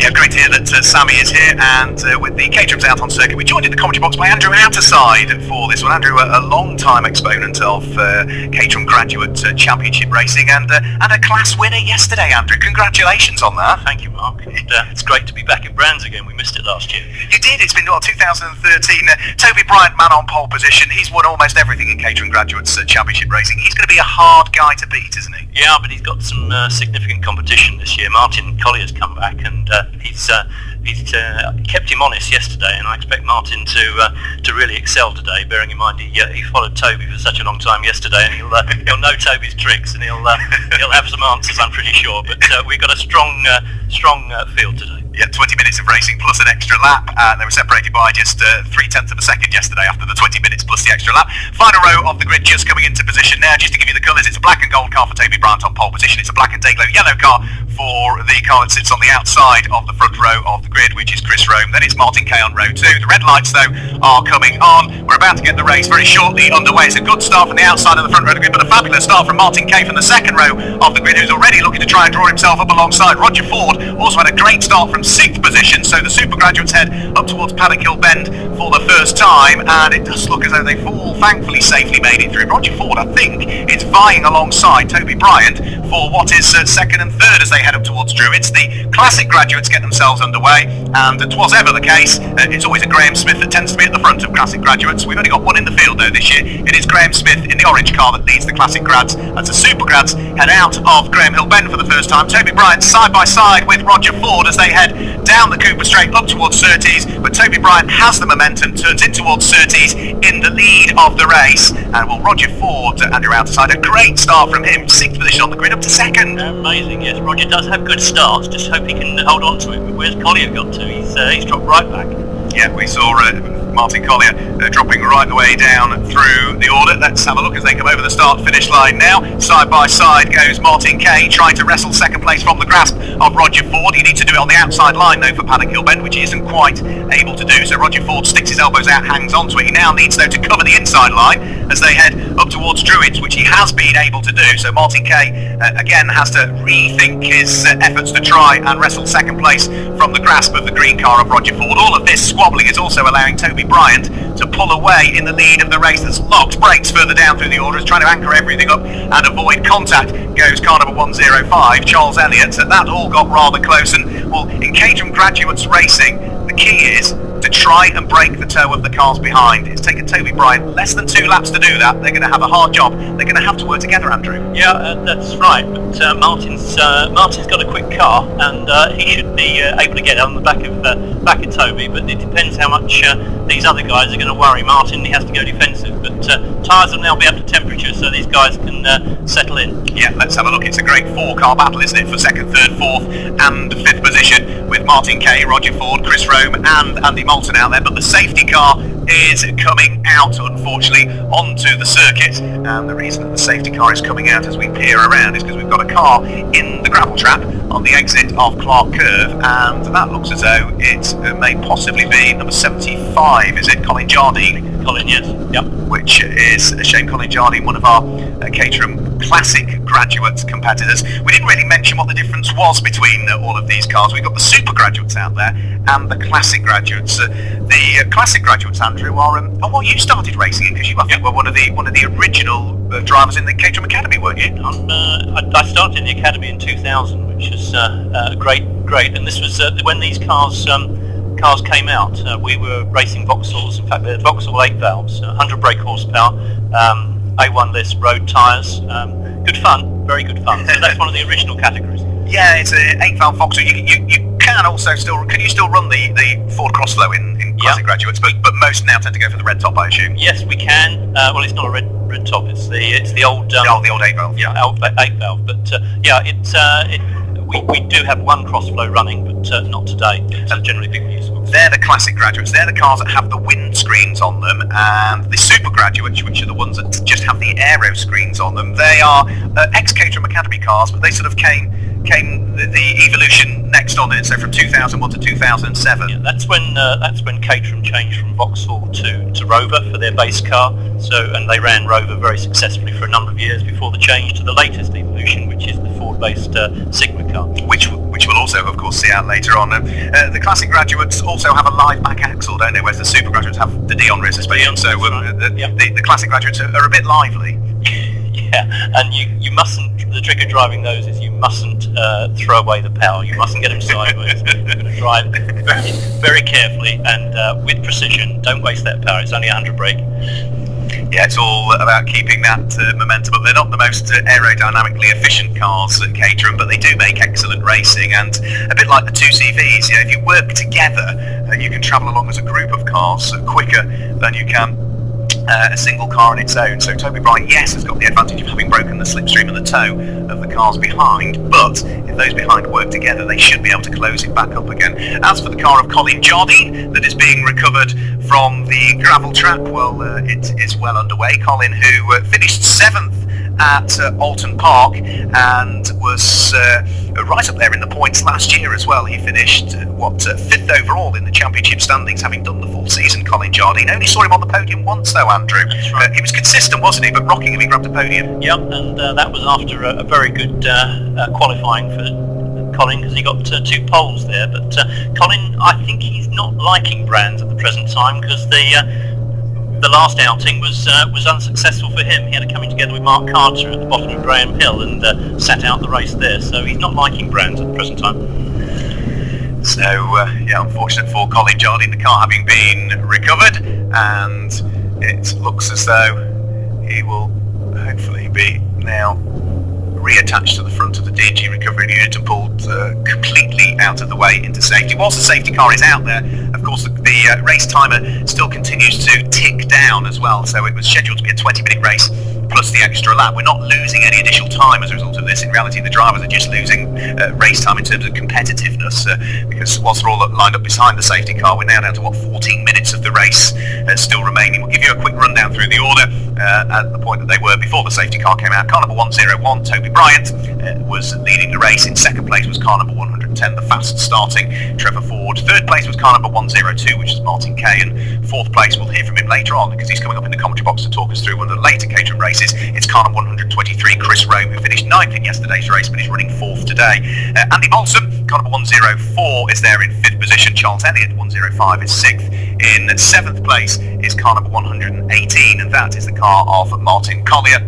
Yeah, great to hear that Sammy is here, and with the Caterhams out on circuit, we joined in the commentary box by Andrew Outerside for this one. Andrew, a long-time exponent of Caterham Graduate Championship racing, and a class winner yesterday, Andrew. Congratulations on that. Thank you, Mark. And, it's great to be back in Brands again. We missed it last year. You did. It's been 2013. Toby Bryant, man on pole position. He's won almost everything in Caterham Graduates Championship racing. He's going to be a hard guy to beat, isn't he? Yeah, but he's got some significant competition this year. Martin Collier's come back, and he's kept him honest yesterday, and I expect Martin to really excel today. Bearing in mind he followed Toby for such a long time yesterday, and he'll know Toby's tricks, and he'll have some answers, I'm pretty sure. But we've got a strong field today. Yeah, 20 minutes of racing plus an extra lap. They were separated by just 0.3 of a second yesterday after the 20 minutes plus the extra lap. Final row of the grid just coming into position now. Just to give you the colours, it's a black and gold car for Toby Bryant on pole position. It's a black and day glow yellow car for the car that sits on the outside of the front row of the grid, which is Chris Rome. Then it's Martin Kay on row 2. The red lights, though, are coming on. We're about to get the race very shortly underway. It's a good start from the outside of the front row of the grid, but a fabulous start from Martin Kay from the second row of the grid, who's already looking to try and draw himself up alongside. Roger Ford also had a great start from 6th position, so the Super Graduates head up towards Paddock Hill Bend for the first time, and it does look as though they've all thankfully safely made it through. Roger Ford, I think, is vying alongside Toby Bryant for what is second and third as they head up towards Druids. The Classic Graduates get themselves underway, and it was ever the case. It's always a Graham Smith that tends to be at the front of Classic Graduates. We've only got one in the field though this year. It is Graham Smith in the orange car that leads the Classic Grads as the Super Grads head out of Graham Hill Bend for the first time. Toby Bryant side by side with Roger Ford as they head down the Cooper Straight up towards Surtees, but Toby Bryant has the momentum, turns in towards Surtees in the lead of the race, and will Roger Ford, Andrew Outerside, a great start from him, 6th position on the grid up to 2nd. Amazing, yes. Roger does have good starts, just hope he can hold on to it. But where's Collier got to? He's dropped right back. Yeah, we saw Martin Collier dropping right the way down through the order. Let's have a look as they come over the start-finish line now. Side by side goes Martin Kay, trying to wrestle second place from the grasp of Roger Ford. He needs to do it on the outside line though for Paddock Hill Bend, which he isn't quite able to do. So Roger Ford sticks his elbows out, hangs onto it. He now needs though to cover the inside line as they head up towards Druids, which he has been able to do. So Martin Kay again has to rethink his efforts to try and wrestle second place from the grasp of the green car of Roger Ford. All of this squabbling is also allowing Toby Bryant to pull away in the lead of the race. That's locked brakes further down through the order, is trying to anchor everything up and avoid contact. Goes car number 105, Charles Elliott. So that all got rather close, and well, in Caterham Graduates racing, the key is to try and break the toe of the cars behind. It's taken Toby Bryant less than 2 laps to do that. They're going to have a hard job. They're going to have to work together, Andrew. Yeah, that's right. But Martin's got a quick car, and he should be able to get on the back of Toby. But it depends how much these other guys are going to worry Martin. He has to go defensive. But tyres will now be up to temperature, so these guys can settle in. Yeah, let's have a look. It's a great 4-car battle, isn't it, for 2nd, 3rd, 4th and 5th position, with Martin Kay, Roger Ford, Chris Rome and Andy Moulton out there. But the safety car is coming out, unfortunately, onto the circuit, and the reason that the safety car is coming out as we peer around is because we've got a car in the gravel trap on the exit of Clark Curve, and that looks as though it may possibly be number 75, is it? Colin Jardine. Colin, yes. Yep. Which is a shame. Colin Jardine, one of our Caterham Classic Graduate competitors. We didn't really mention what the difference was between all of these cars. We've got the Super Graduates out there and the Classic Graduates. The Classic Graduates, Andrew, are well, you started racing because you, I think, were one of the original drivers in the Caterham Academy, weren't you? I started in the Academy in 2000, which is great, and this was when these cars came out. We were racing Vauxhalls. In fact, they're Vauxhall 8 valves, 100 brake horsepower, A1 list road tyres. Good fun, very good fun. So that's one of the original categories. Yeah, it's a 8-valve Vauxhall. You can also still run the Ford Crossflow in Classic Graduates, but most now tend to go for the red top, I assume. Yes, we can. Well, it's not a red top. It's the old the old 8-valve. Yeah, old 8-valve. But we do have one Crossflow running, but not today. So generally people use them. They're the Classic Graduates. They're the cars that have the wind screens on them, and the Super Graduates, which are the ones that just have the aero screens on them. They are ex-Caterham Academy cars, but they sort of came the evolution next on it. So from 2001 to 2007. Yeah, that's when Caterham changed from Vauxhall to Rover for their base car. And they ran Rover very successfully for a number of years before the change to the latest evolution, which is the Ford-based Sigma car. Which will also, of course, course, see out later on. The Classic graduates also have a live back axle, don't they? Whereas the Super graduates have the Dion rear suspension. So the Classic graduates are a bit lively. Yeah, and you mustn't. The trick of driving those is you mustn't throw away the power. You mustn't get them sideways. You've got to drive very, very carefully and with precision. Don't waste that power. It's only 100 brake. Yeah, it's all about keeping that momentum up. They're not the most aerodynamically efficient cars at Caterham, but they do make excellent racing. And a bit like the two CVs, if you work together, you can travel along as a group of cars quicker than you can a single car on its own. So Toby Bryant, yes, has got the advantage of having broken the slipstream and the toe of the cars behind, but if those behind work together, they should be able to close it back up again. As for the car of Colin Jardine that is being recovered from the gravel track, well, it is well underway. Colin, who finished 7th at Alton Park and was right up there in the points last year as well. He finished 5th overall in the championship standings, having done the full season. Colin Jardine, only saw him on the podium once though, Andrew. That's right. He was consistent, wasn't he? But Rockingham, he grabbed a podium. Yep, and that was after a very good qualifying for Colin, because he got 2 poles there. But Colin, I think he's not liking Brands at the present time, because the last outing was unsuccessful for him. He had to come in together with Mark Carter at the bottom of Graham Hill and sat out the race there. So he's not liking Brands at the present time. So, unfortunate for Colin Jardine, the car having been recovered, and it looks as though he will hopefully be now reattached to the front of the DG recovery unit and pulled completely out of the way into safety. Whilst the safety car is out there, of course, the race timer still continues to tick down as well, so it was scheduled to be a 20-minute race plus the extra lap. We're not losing any additional time as a result of this. In reality, the drivers are just losing race time in terms of competitiveness, because whilst they're all lined up behind the safety car, we're now down to 14 minutes of the race still remaining. We'll give you a quick rundown through the order at the point that they were before the safety car came out. Car number 101, Toby Bryant, was leading the race. In second place was car number 110, the fast starting Trevor Ford. Third place was car number 102, which is Martin Kay, and fourth place, we'll hear from him later on because he's coming up in the commentary box to talk us through one of the later Caterham races. It's car number 123, Chris Rome, who finished 9th in yesterday's race but is running 4th today. Andy Balsam, car number 104, is there in 5th position. Charles Elliott, 105, is 6th. In 7th place is car number 118, and that is the car of Martin Collier.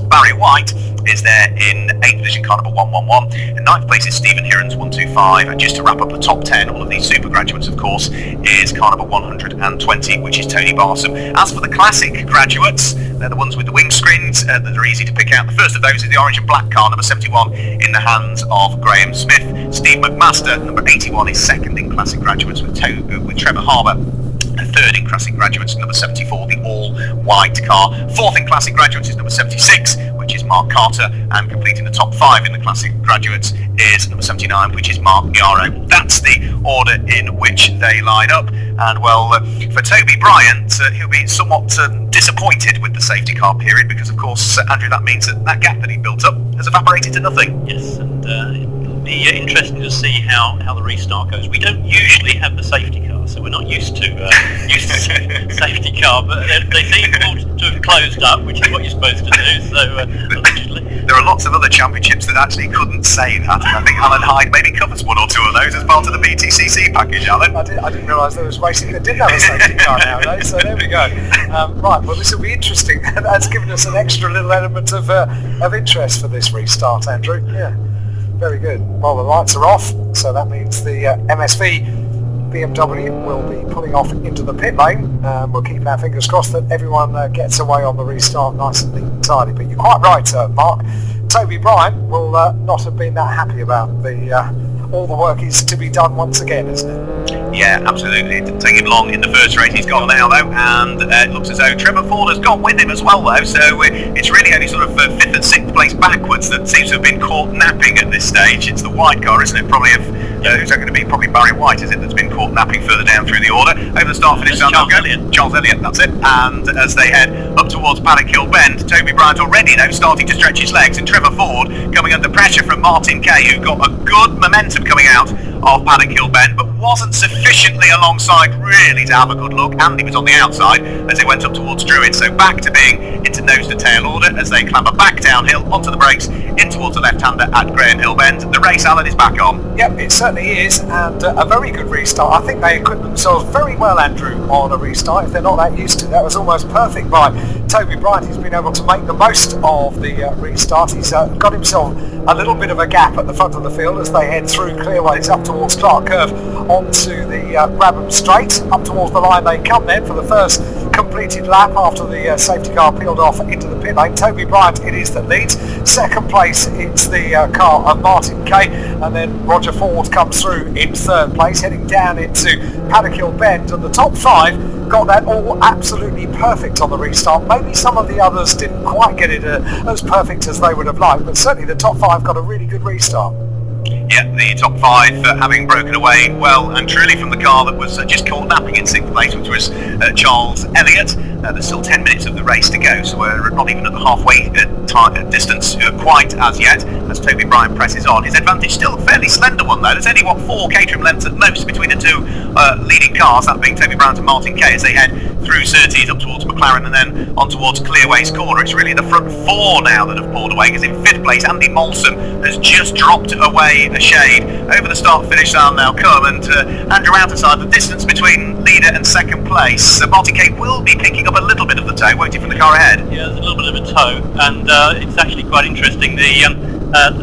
Barry White is there in 8th position, car number 111. In 9th place is Stephen Hirons, 125. And just to wrap up the top 10, all of these super graduates, of course, is car number 120, which is Tony Barsom. As for the classic graduates, they're the ones with the windscreens that are easy to pick out. The first of those is the orange and black car, number 71, in the hands of Graham Smith. Steve McMaster, number 81, is second in classic graduates with Trevor Harbour. Third in Classic Graduates, number 74, the all-white car. Fourth in Classic Graduates is number 76, which is Mark Carter, and completing the top 5 in the Classic Graduates is number 79, which is Mark Yarrow. That's the order in which they line up. And well, for Toby Bryant, he'll be somewhat disappointed with the safety car period because, of course, Andrew, that means that gap that he built up has evaporated to nothing. Yes, and it'll be interesting to see how the restart goes. We don't usually have the safety car, so we're not used to safety car, but they seem all to have closed up, which is what you're supposed to do. So allegedly, there are lots of other championships that actually couldn't say that. I think Alan Hyde maybe covers one or two of those as part of the BTCC package. Alan, I didn't realise there was racing that didn't have a safety car nowadays. So there we go. Right, well, this will be interesting. That's given us an extra little element of interest for this restart, Andrew. Yeah, very good. Well, the lights are off, so that means the MSV BMW will be pulling off into the pit lane. We'll keep our fingers crossed that everyone gets away on the restart nice and neat and tidy. But you're quite right, Mark. Toby Bryant will not have been that happy about all the work is to be done once again, isn't it? Yeah, absolutely. It didn't take him long in the first race. He's gone now, though, and it looks as though Trevor Ford has gone with him as well, though. So it's really only sort of 5th and 6th place backwards that seems to have been caught napping at this stage. It's the white car, isn't it? Probably who's that going to be? Probably Barry White, is it, that's been caught napping further down through the order. Over the start finish, Charles Elliott, that's it. And as they head up towards Paddock Hill Bend, Toby Bryant already, though, starting to stretch his legs, and Trevor Ford coming under pressure from Martin Kay, who got a good momentum coming out of Paddock Hill Bend, but wasn't sufficiently alongside really to have a good look. Andy was on the outside as they went up towards Druid, so back to being into nose to tail order as they clamber back downhill onto the brakes in towards the left-hander at Graham Hill Bend. The race, Alan, is back on. Yep, it certainly is, and a very good restart. I think they equipped themselves very well, Andrew, on a restart if they're not that used to. That was almost perfect by Toby Bryant. He's been able to make the most of the restart. He's got himself a little bit of a gap at the front of the field as they head through Clearways up towards Clark Curve onto the Brabham Straight. Up towards the line they come then for the first completed lap after the safety car peeled off into the pit lane. Toby Bryant it is that leads. Second place it's the car of Martin Kay, and then Roger Ford comes through in third place, heading down into Paddock Hill Bend, and the top five got that all absolutely perfect on the restart. Maybe some of the others didn't quite get it as perfect as they would have liked, but certainly the top five got a really good restart. Yeah, the top five having broken away well and truly from the car that was just caught napping in sixth place, which was Charles Elliott. There's still 10 minutes of the race to go, so we're not even at the halfway distance quite as yet, as Toby Bryant presses on. His advantage still a fairly slender one though. There's only, 4 Caterham lengths at most between the two leading cars, that being Toby Bryant and Martin Kay, as they head through Surtees up towards McLaren and then on towards Clearways Corner. It's really the front 4 now that have pulled away, because in 5th place Andy Molson has just dropped away a shade. Over the start-finish line now come, and Andrew outside the distance between leader and second place. Martin Kay will be picking up a little bit of the tow, won't he, from the car ahead? Yeah, there's a little bit of a tow, and it's actually quite interesting the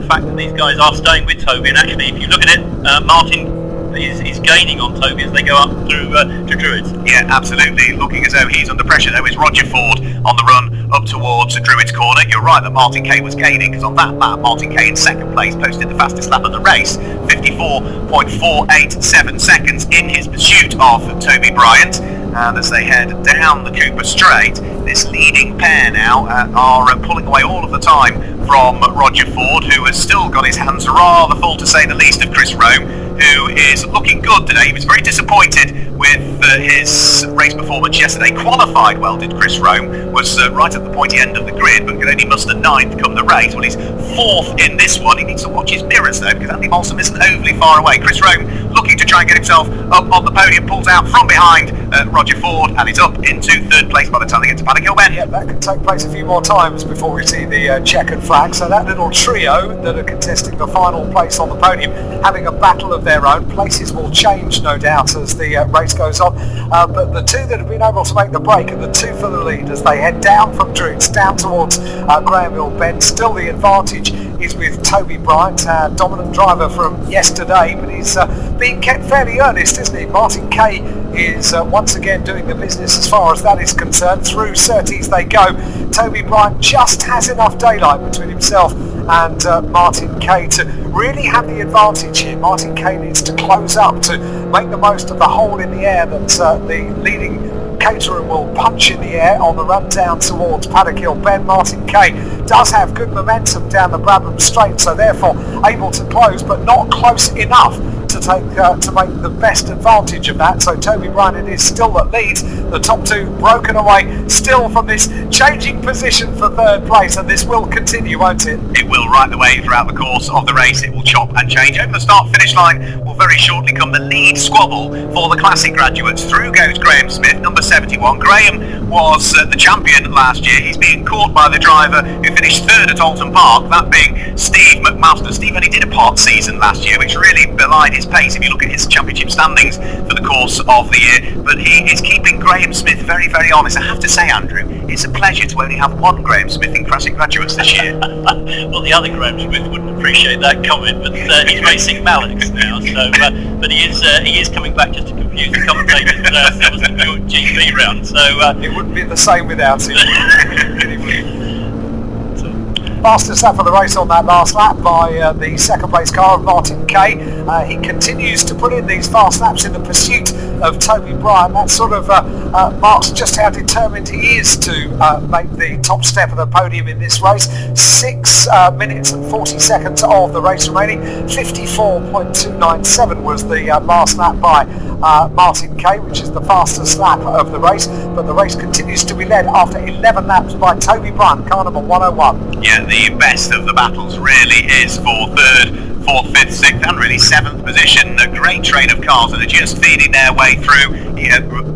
fact that these guys are staying with Toby. And actually, if you look at it, Martin is gaining on Toby as they go up through to Druids. Yeah, absolutely. Looking as though he's under pressure though is Roger Ford on the run up towards Druids Corner. You're right that Martin Kay was gaining, because on that lap Martin Kay in second place posted the fastest lap of the race, 54.487 seconds in his pursuit of Toby Bryant. And as they head down the Cooper Straight, this leading pair now are pulling away all of the time from Roger Ford, who has still got his hands rather full, to say the least, of Chris Rome, who is looking good today. He was very disappointed with his race performance yesterday. Qualified well, did Chris Rome, was right at the pointy end of the grid, but could only muster 9th come the race. Well, he's 4th in this one. He needs to watch his mirrors though, because Andy Molson isn't overly far away. Chris Rome looking to try and get himself up on the podium, pulls out from behind Roger Ford, and he's up into 3rd place by the time they get to Paddock Hill Bend. Yeah, that could take place a few more times before we see the checkered flag. So that little trio that are contesting the final place on the podium, having a battle of their own. Places will change, no doubt, as the race goes on. But the two that have been able to make the break are the two for the lead as they head down from Druids down towards Graham Hill Bend. Still the advantage is with Toby Bryant, dominant driver from yesterday, but he's being kept fairly earnest, isn't he? Martin Kay is once again doing the business as far as that is concerned. Through Surtees they go. Toby Bryant just has enough daylight between himself and Martin Kay to really have the advantage here. Martin Kay needs to close up to make the most of the hole in the air that the leading Caterham will punch in the air on the run down towards Paddock Hill Bend. Martin Kay does have good momentum down the Brabham Straight, so therefore able to close, but not close enough to make the best advantage of that. So Toby Bryant it is still that leads. The top two broken away still from this changing position for 3rd place, and this will continue, won't it? It will, right the way throughout the course of the race. It will chop and change. Over the start-finish line will very shortly come the lead squabble for the Classic graduates. Through goes Graham Smith, number 71. Graham was the champion last year. He's being caught by the driver who finished 3rd at Alton Park, that being Steve McMaster. Steve only did a part season last year, which really belied his pace if you look at his championship standings for the course of the year. But he is keeping Graham Smith very, very honest. I have to say, Andrew, it's a pleasure to only have one Graham Smith in Classic graduates this year. Well, the other Graham Smith wouldn't appreciate that comment, but he's racing Malix now, so but he is coming back just to confuse the commentators. That was the GP round, so it wouldn't be the same without him. Fastest lap of the race on that last lap by the second place car of Martin Kay. He continues to put in these fast laps in the pursuit of Toby Bryant. That sort of marks just how determined he is to make the top step of the podium in this race. 6 minutes and 40 seconds of the race remaining. 54.297 was the last lap by Martin Kay, which is the fastest lap of the race. But the race continues to be led after 11 laps by Toby Bryant, car number 101. Yeah, the best of the battles really is for 3rd, 4th, 5th, 6th and really 7th position. A great train of cars that are just feeding their way through,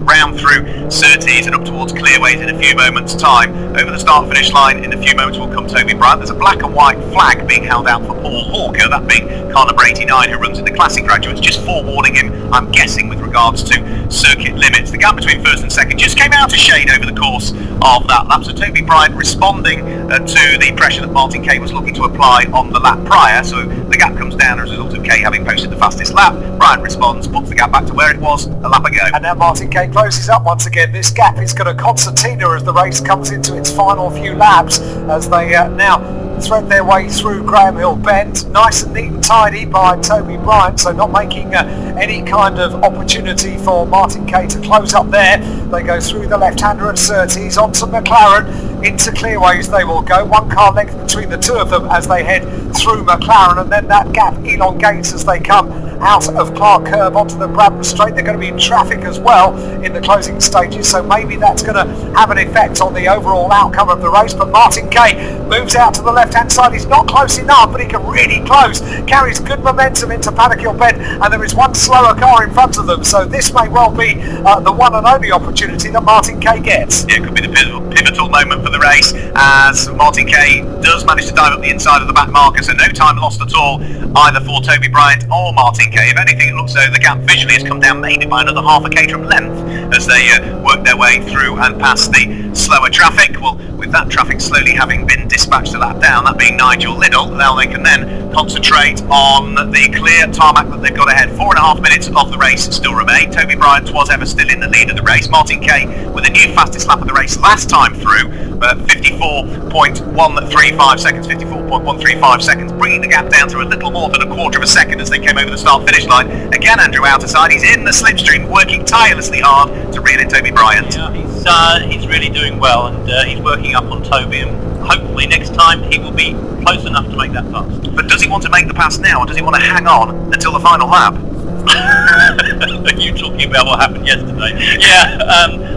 round through Surtees and up towards Clearways in a few moments' time. Over the start-finish line in a few moments will come Toby Bryant. There's a black and white flag being held out for Paul Hawker, that being car number 89 who runs in the Classic Graduates, just forewarning him, I'm guessing, with regards to circuit limits. The gap between first and second just came out of shade over the course of that lap, so Toby Bryant responding to the pressure that Martin Kay was looking to apply on the lap prior, so the gap comes down as a result of Kay having posted the fastest lap. Bryant responds, puts the gap back to where it was a lap ago. And now Martin Kay closes up once again. This gap is going to concertina as the race comes into its final few laps, as they now thread their way through Graham Hill Bend. Nice and neat and tidy by Toby Bryant, so not making any kind of opportunity for Martin Kay to close up there. They go through the left-hander at Surtees, onto McLaren, into Clearways they will go. 1 car length between the two of them as they head through McLaren, and then that gap elongates as they come out of Clark Curve onto the Bradford Straight. They're going to be in traffic as well in the closing stages, so maybe that's going to have an effect on the overall outcome of the race. But Martin Kay moves out to the left-hand side. He's not close enough, but he can really close. Carries good momentum into Paddock Hill Bend, and there is one slower car in front of them, so this may well be the one and only opportunity that Martin Kay gets. Yeah, it could be the pivotal moment for the race, as Martin Kay does manage to dive up the inside of the back marker, so no time lost at all either for Toby Bryant or Martin Kay. If anything, it looks as though the gap visually has come down maybe by another half a Caterham length as they work their way through and past the slower traffic. Well, with that traffic slowly having been dispatched a lap down, that being Nigel Liddell, now they can then concentrate on the clear tarmac that they've got ahead. 4.5 minutes of the race still remain. Toby Bryant was ever still in the lead of the race. Martin Kay with a new fastest lap of the race last time through, 54.135 seconds, 54.135 seconds, bringing the gap down to a little more than a quarter of a second as they came over the start-finish line. Again, Andrew outside, he's in the slipstream, working tirelessly hard to reel in Toby Bryant. Yeah, he's really doing well, and he's working up on Toby, and hopefully next time he will be close enough to make that pass. But does he want to make the pass now, or does he want to hang on until the final lap? Are you talking about what happened yesterday? Yeah,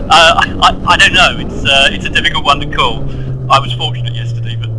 I don't know. It's a difficult one to call. I was fortunate yesterday, but...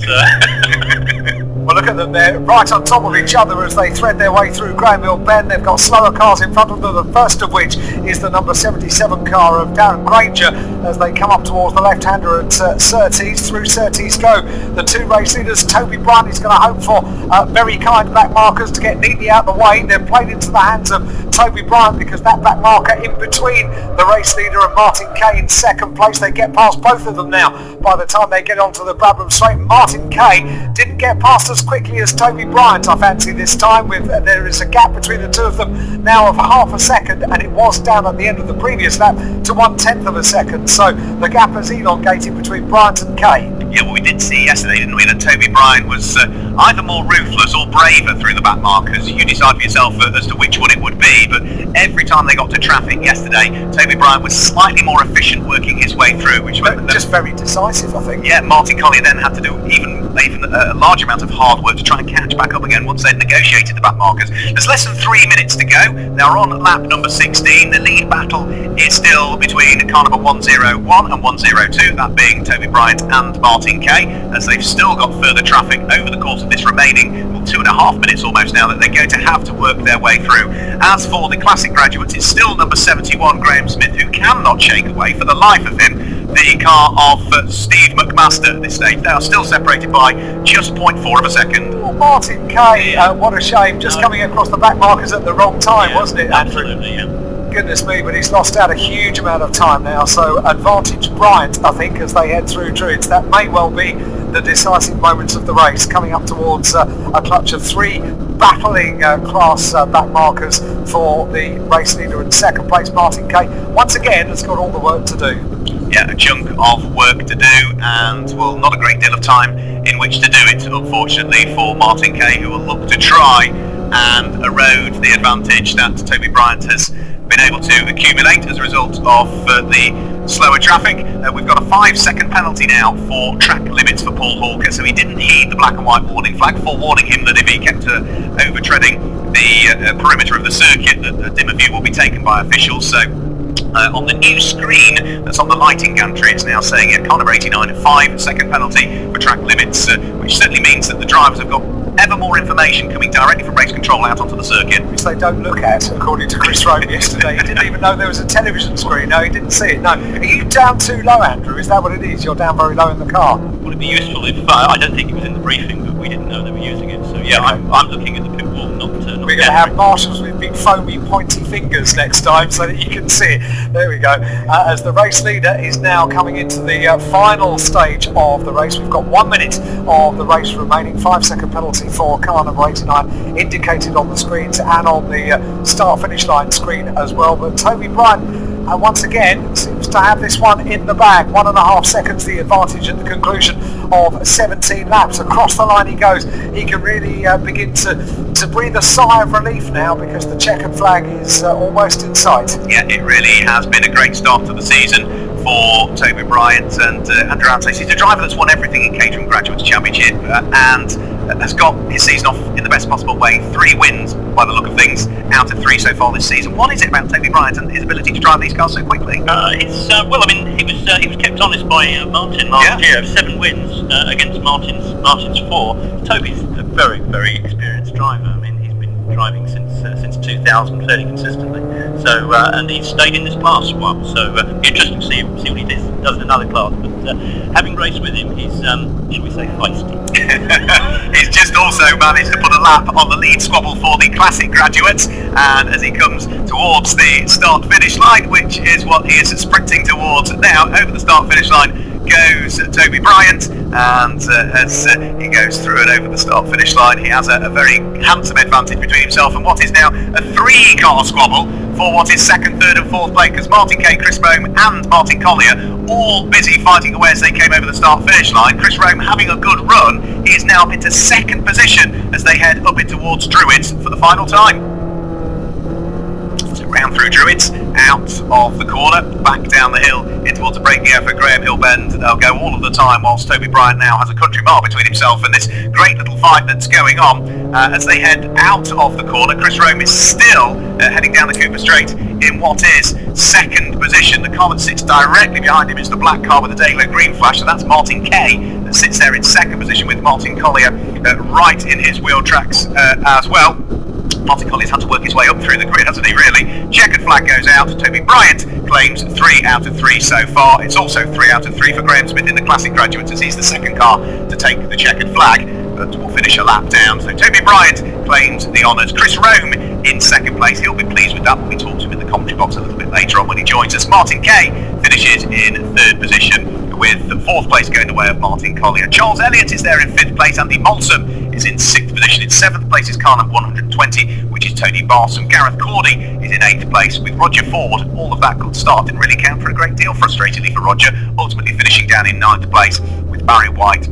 Well, look at them, they're right on top of each other as they thread their way through Graham Hill Bend. They've got slower cars in front of them, the first of which is the number 77 car of Darren Granger as they come up towards the left-hander at Surtees. Through Surtees go the two race leaders. Toby Bryant is going to hope for very kind back markers to get neatly out of the way. They're played into the hands of Toby Bryant because that back marker in between the race leader and Martin Kay in second place. They get past both of them now by the time they get onto the Bradford Straight. Martin Kay didn't get past as quickly as Toby Bryant, I fancy, this time. With there is a gap between the two of them now of half a second, and it was down at the end of the previous lap to 1/10 of a second, so the gap has elongated between Bryant and Kay. Yeah, well, we did see yesterday, didn't we, that Toby Bryant was either more ruthless or braver through the back markers. You decide for yourself as to which one it would be, but every time they got to traffic yesterday, Toby Bryant was slightly more efficient working his way through, which meant that just very decisive, I think. Yeah, Martin Collier then had to do even a large amount of hard work to try and catch back up again once they'd negotiated the back markers. There's less than 3 minutes to go. They're on lap number 16. The lead battle is still between car number 101 and 102, that being Toby Bryant and Martin Kay, as they've still got further traffic over the course of this remaining 2.5 minutes almost now that they're going to have to work their way through. As for the Classic Graduates, it's still number 71, Graham Smith, who cannot shake away for the life of him the car of Steve McMaster at this stage. They are still separated by just 0.4 of a second. Well, Martin Kay, what a shame, just coming across the back markers at the wrong time, wasn't it, Andrew? Absolutely, yeah. Goodness me, but he's lost out a huge amount of time now, so advantage Bryant, I think, as they head through Druids. That may well be the decisive moments of the race, coming up towards a clutch of three battling class back markers for the race leader in second place, Martin Kay. Once again, has got all the work to do. Yeah, a chunk of work to do, and, well, not a great deal of time in which to do it, unfortunately, for Martin Kay, who will look to try and erode the advantage that Toby Bryant has been able to accumulate as a result of the slower traffic. We've got a 5-second penalty now for track limits for Paul Hawker, so he didn't heed the black and white warning flag, forewarning him that if he kept overtreading the perimeter of the circuit, that a dimmer view will be taken by officials. So on the new screen that's on the lighting gantry, it's now saying car number 89, a 5-second penalty for track limits, which certainly means that the drivers have got ever more information coming directly from race control out onto the circuit. Which they don't look at, according to Chris Rome yesterday. He didn't even know there was a television screen. No, he didn't see it. No. Are you down too low, Andrew? Is that what it is? You're down very low in the car? Would it be useful if, I don't think it was in the briefing, but we didn't know they were using it. So yeah, Okay. I'm looking at the pit wall, not We're going to have marshals with big foamy pointy fingers next time so that you can see it. There we go. As the race leader is now coming into the final stage of the race. We've got 1 minute of the race remaining. 5-second penalty for car number 89 indicated on the screens and on the start-finish line screen as well. But Toby Bryant once again seems to have this one in the bag. 1.5 seconds the advantage at the conclusion of 17 laps. Across the line he goes. He can really begin to breathe a sigh of relief now because the checkered flag is almost in sight. Yeah, it really has been a great start to the season for Toby Bryant, and Andrew Antes. He's a driver that's won everything in Catering Graduates Championship and has got his season off in the best possible way. 3 wins by the look of things out of 3 so far this season. What is it about Toby Bryant and his ability to drive these cars so quickly? Well, I mean, he was kept honest by Martin last year. 7 wins against Martin's 4. Toby's a very, very experienced driver. I mean, he's been driving since 2000 fairly consistently. So and he's stayed in this class for a while. So interesting to see what he does in another class. But having raced with him, he's shall we say feisty. He's just also managed to put a lap on the lead squabble for the Classic Graduates, and as he comes towards the start-finish line, which is what he is sprinting towards now, over the start-finish line goes Toby Bryant, and as he goes through and over the start-finish line, he has a very handsome advantage between himself and what is now a 3-car squabble for what is 2nd, 3rd and 4th place, because Martin Kay, Chris Rome and Martin Collier all busy fighting away as they came over the start-finish line. Chris Rome having a good run. He is now up into 2nd position as they head up in towards Druids for the final time. Round through Druids, out of the corner, back down the hill in towards the braking area for Graham Hill Bend. They'll go all of the time whilst Toby Bryant now has a country mile between himself and this great little fight that's going on. As they head out of the corner, Chris Rome is still heading down the Cooper Straight in what is 2nd position. The car that sits directly behind him is the black car with the daylight green flash, so that's Martin Kay that sits there in 2nd position with Martin Collier right in his wheel tracks as well. Martin Collier's had to work his way up through the grid, hasn't he, really? Checkered flag goes out. Toby Bryant claims 3 out of 3 so far. It's also 3 out of 3 for Graham Smith in the Classic Graduates, as he's the 2nd car to take the checkered flag, but will finish a lap down. So Toby Bryant claims the honours. Chris Rome in 2nd place. He'll be pleased with that when we talk to him in the commentary box a little bit later on when he joins us. Martin Kay finishes in 3rd position, with the 4th place going the way of Martin Collier. Charles Elliott is there in 5th place. Andy Molson is in 6th position. In 7th place is car number 120, which is Tony Barsom. Gareth Cordy is in 8th place with Roger Ford. All of that good start didn't really count for a great deal, frustratedly, for Roger, ultimately finishing down in 9th place with Barry White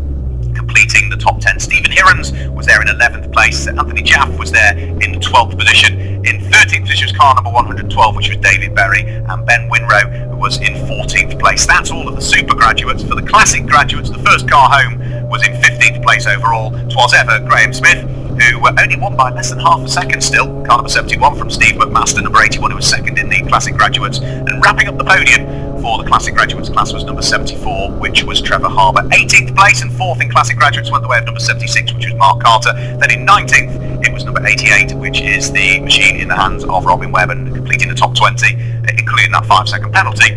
completing the top 10. Stephen Hirons was there in 11th place. Anthony Jaff was there in 12th position. In 13th position was car number 112, which was David Berry, and Ben Winrow was in 14th place. That's all of the Super Graduates. For the Classic Graduates, the first car home was in 15th place overall. 'Twas ever Graham Smith, who only won by less than half a second still. Car number 71 from Steve McMaster, number 81, who was 2nd in the Classic Graduates. And wrapping up the podium for the Classic Graduates class was number 74, which was Trevor Harbour. 18th place and 4th in Classic Graduates went the way of number 76, which was Mark Carter. Then in 19th, it was number 88, which is the machine in the hands of Robin Webb, and completing the top 20, including that 5-second penalty,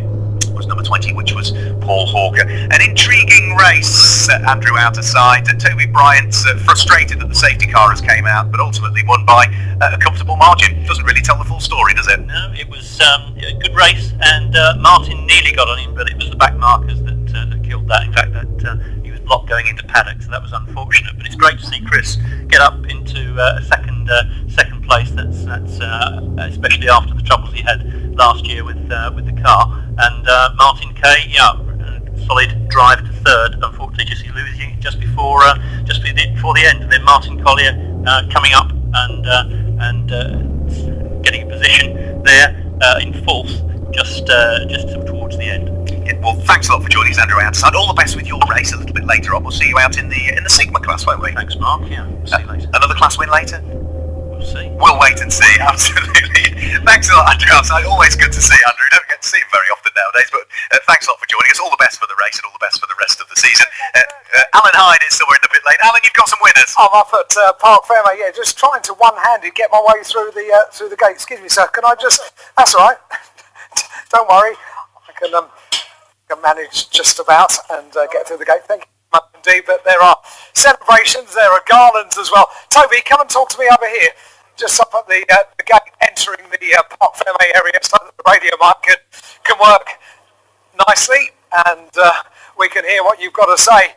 was number 20, which was Paul Hawker. An intriguing race, Andrew out of side. Toby Bryant frustrated that the safety car has came out, but ultimately won by a comfortable margin. Doesn't really tell the full story, does it? No, it was a good race, and Martin nearly got on him, but it was the back markers that killed that. In fact, that he was blocked going into paddock, so that was unfortunate. But it's great to see Chris get up into second place. That's especially after the troubles he had last year with the car. And Martin Kay, solid drive to 3rd. Unfortunately, just losing just before the end. And then Martin Collier coming up and getting a position there in 4th, just towards the end. Yeah, well, thanks a lot for joining us, Andrew outside. All the best with your race a little bit later on. We'll see you out in the Sigma class, won't we? Thanks, Mark. Yeah, see you later. Another class win later? We'll see. We'll wait and see, absolutely. Thanks a lot, Andrew outside. Always good to see you, Andrew. Don't forget get to see him very often nowadays, but thanks a lot for joining us. All the best for the race and all the best for the rest of the season. Alan Hyde is somewhere in the pit lane. Alan, you've got some winners. I'm up at Park Fairmay, yeah, just trying to one-handed get my way through the gate. Excuse me, sir, can I just... That's all right. Don't worry. I can manage just about and get through the gate. Thank you very much indeed, but there are celebrations, there are garlands as well. Toby, come and talk to me over here. Just up at the gate entering the Park Fairmay area so that the radio mic can work nicely and we can hear what you've got to say.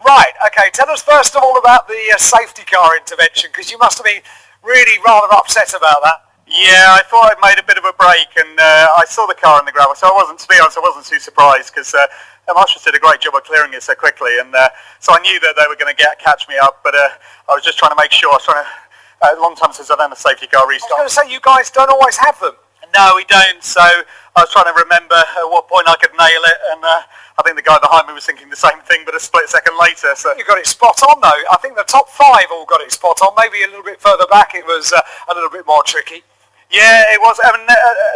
Right, okay, tell us first of all about the safety car intervention, because you must have been really rather upset about that. Yeah, I thought I'd made a bit of a break, and I saw the car in the gravel, so to be honest, I wasn't too surprised, because Marshall did a great job of clearing it so quickly, and so I knew that they were going to catch me up, but I was just trying to make sure. I was trying to, a long time since I've done a safety car restart. I was going to say, you guys don't always have them. No, we don't, so I was trying to remember at what point I could nail it, and I think the guy behind me was thinking the same thing, but a split second later. So you got it spot on, though. I think the top 5 all got it spot on. Maybe a little bit further back it was a little bit more tricky. Yeah, it was.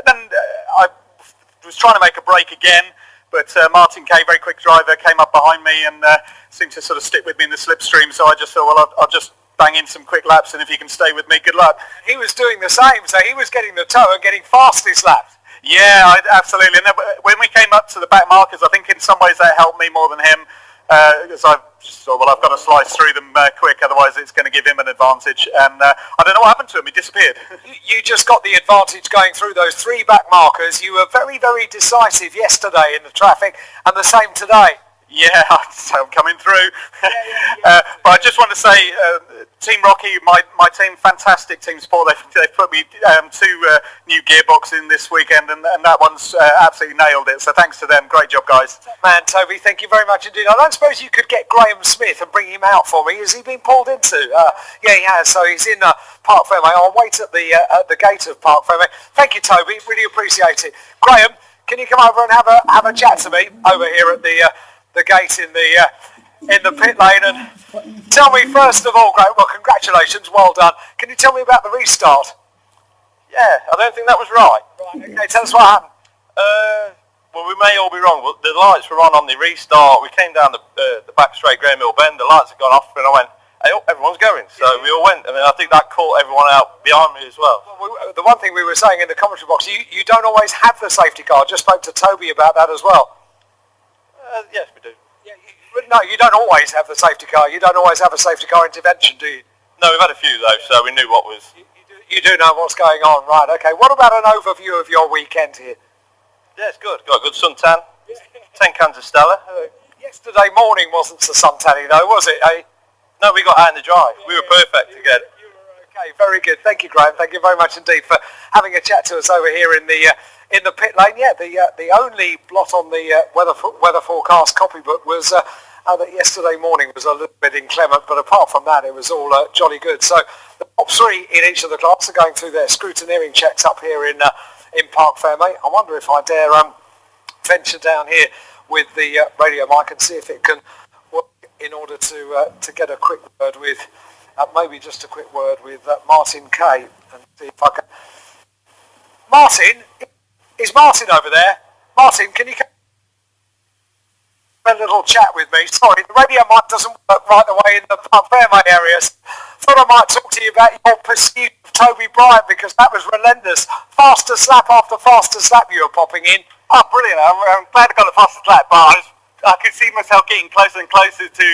Then I was trying to make a break again, but Martin Kay, very quick driver, came up behind me and seemed to sort of stick with me in the slipstream, so I just thought, well, I'll just bang in some quick laps, and if you can stay with me, good luck. He was doing the same, so he was getting the toe and getting fastest laps. Yeah, absolutely. And then when we came up to the back markers, I think in some ways that helped me more than him, because I just thought, well, I've got to slice through them quick, otherwise it's going to give him an advantage. And I don't know what happened to him, he disappeared. You just got the advantage going through those 3 back markers. You were very, very decisive yesterday in the traffic, and the same today. Yeah, I'm coming through. But I just want to say, Team Rocky, my team, fantastic team support. They've put me 2 new gearboxes in this weekend, and that one's absolutely nailed it. So thanks to them. Great job, guys. Man, Toby, thank you very much indeed. I don't suppose you could get Graham Smith and bring him out for me. Has he been pulled into? Yeah, he has. So he's in Park Fairmay. I'll wait at the gate of Park Fairmay. Thank you, Toby. Really appreciate it. Graham, can you come over and have a chat to me over here at the gate in the pit lane, and tell me first of all, Graham, well, congratulations, well done. Can you tell me about the restart? Yeah, I don't think that was right. Right, okay, tell us what happened. Well, we may all be wrong, but the lights were on the restart. We came down the back straight Graham Hill Bend, the lights had gone off, and I went, hey, everyone's going. So we all went, and I think that caught everyone out behind me as well. The one thing we were saying in the commentary box, you don't always have the safety car. I just spoke to Toby about that as well. Yes, we do. Yeah, no, you don't always have the safety car. You don't always have a safety car intervention, do you? No, we've had a few though, so we knew what was... You do know what's going on, right, okay. What about an overview of your weekend here? Yeah, it's good. Got a good suntan. 10 cans of Stella. Yesterday morning wasn't so suntanny though, was it, eh? No, we got out in the drive. We were perfect again. Okay, very good. Thank you, Graham. Thank you very much indeed for having a chat to us over here in the pit lane. Yeah, the only blot on the weather forecast copybook was that yesterday morning was a little bit inclement, but apart from that, it was all jolly good. So the top 3 in each of the classes are going through their scrutineering checks up here in Park Fairmay. I wonder if I dare venture down here with the radio mic and see if it can work in order to get a quick word with. Maybe just a quick word with Martin Kay and see if I can... Martin? Is Martin over there? Martin, can you come a little chat with me? Sorry, the radio mic doesn't work right away in the Park Fairmay areas. Thought I might talk to you about your pursuit of Toby Bryant, because that was relentless. Fastest lap after fastest lap you were popping in. Oh, brilliant. I'm glad I got the fastest lap, but I could see myself getting closer and closer to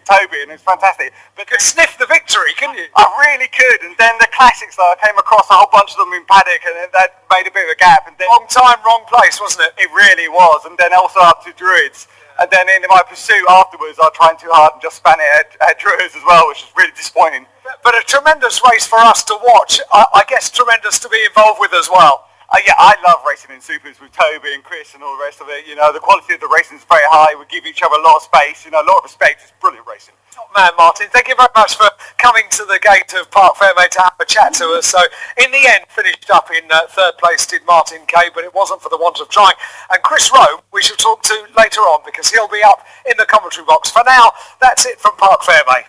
Toby, and it was fantastic. But you could sniff the victory, couldn't you? I really could. And then the classics, though, I came across a whole bunch of them in paddock, and that made a bit of a gap. And then, wrong time, wrong place, wasn't it? It really was. And then also up to Druids. And then in my pursuit afterwards, I was trying too hard and just span it at Druids as well, which was really disappointing. But a tremendous race for us to watch. I guess tremendous to be involved with as well. Yeah, I love racing in supers with Toby and Chris and all the rest of it. You know, the quality of the racing is very high. We give each other a lot of space, a lot of respect. It's brilliant racing. Top man, Martin. Thank you very much for coming to the gate of Park Fairmay to have a chat to us. So, in the end, finished up in 3rd place did Martin Kay, but it wasn't for the want of trying. And Chris Rowe, we shall talk to later on, because he'll be up in the commentary box. For now, that's it from Park Fairmay.